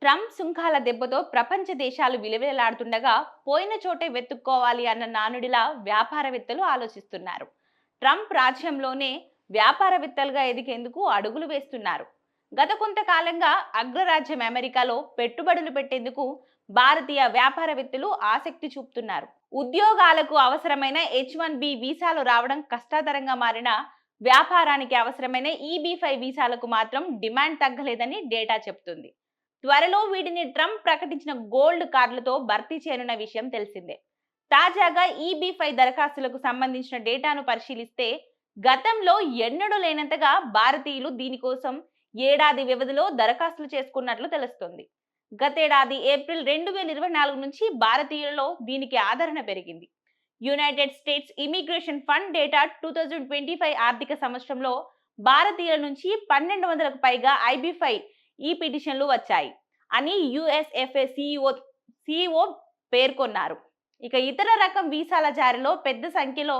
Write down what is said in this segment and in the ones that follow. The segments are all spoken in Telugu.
ట్రంప్ సుంకాల దెబ్బతో ప్రపంచ దేశాలు విలవిలలాడుతుండగా పోయిన చోటే వెతుక్కోవాలి అన్న నానుడిలా వ్యాపారవేత్తలు ఆలోచిస్తున్నారు. ట్రంప్ రాజ్యంలోనే వ్యాపారవేత్తలుగా ఎదిగేందుకు అడుగులు వేస్తున్నారు. గత కొంతకాలంగా అగ్రరాజ్యం అమెరికాలో పెట్టుబడులు పెట్టేందుకు భారతీయ వ్యాపారవేత్తలు ఆసక్తి చూపుతున్నారు. ఉద్యోగాలకు అవసరమైన H1B వీసాలు రావడం కష్టతరంగా మారిన వ్యాపారానికి అవసరమైన EB5 వీసాలకు మాత్రం డిమాండ్ తగ్గలేదని డేటా చెబుతుంది. త్వరలో వీటిని ట్రంప్ ప్రకటించిన గోల్డ్ కార్డులతో భర్తీ చేయనున్న విషయం తెలిసిందే. తాజాగా EB5 దరఖాస్తులకు సంబంధించిన డేటాను పరిశీలిస్తే గతంలో ఎన్నడూ లేనంతగా భారతీయులు దీనికోసం ఏడాది వ్యవధిలో దరఖాస్తులు చేసుకున్నట్లు తెలుస్తోంది. గతేడాది ఏప్రిల్ 2024 నుంచి భారతీయులలో దీనికి ఆదరణ పెరిగింది. United states immigration fund data 2025 ఆర్థిక సంవత్సరంలో భారతీయుల నుంచి 1200కు పైగా IB5 ఈ పిటిషన్లు వచ్చాయి అని USFA CEO పేర్కొన్నారు. ఇక ఇతర రకం వీసాల జారీలో పెద్ద సంఖ్యలో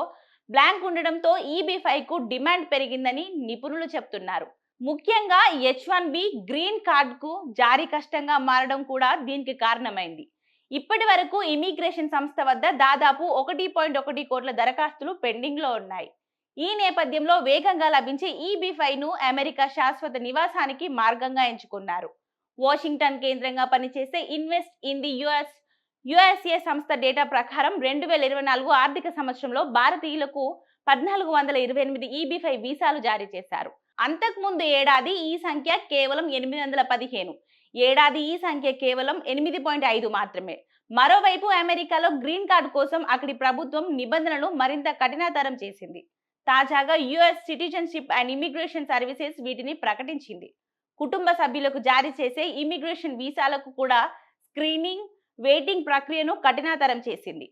బ్లాంక్ ఉండడంతో EB5కు డిమాండ్ పెరిగిందని నిపుణులు చెప్తున్నారు. ముఖ్యంగా H1B గ్రీన్ కార్డుకు జారీ కష్టంగా మారడం కూడా దీనికి కారణమైంది. ఇప్పటి వరకు ఇమిగ్రేషన్ సంస్థ వద్ద దాదాపు 1.1 కోట్ల దరఖాస్తులు పెండింగ్లో ఉన్నాయి. ఈ నేపథ్యంలో వేగంగా లభించే EB5ను అమెరికా శాశ్వత నివాసానికి మార్గంగా ఎంచుకున్నారు. వాషింగ్టన్ కేంద్రంగా పనిచేసే ఇన్వెస్ట్ ఇన్ ది USA సంస్థ డేటా ప్రకారం 2024 ఆర్థిక సంవత్సరంలో భారతీయులకు 1428 EB5 వీసాలు జారీ చేశారు. అంతకుముందు ఏడాది ఈ సంఖ్య కేవలం 815. ఏడాది ఈ సంఖ్య కేవలం 8.5 మాత్రమే. మరోవైపు అమెరికాలో గ్రీన్ కార్డు కోసం అక్కడి ప్రభుత్వం నిబంధనలు మరింత కఠినతరం చేసింది. తాజాగా US citizenship and immigration services వీటిని ప్రకటించింది. కుటుంబ సభ్యులకు జారీ చేసే ఇమిగ్రేషన్ వీసాలకు కూడా స్క్రీనింగ్, వెయిటింగ్ ప్రక్రియను కఠినతరం చేసింది.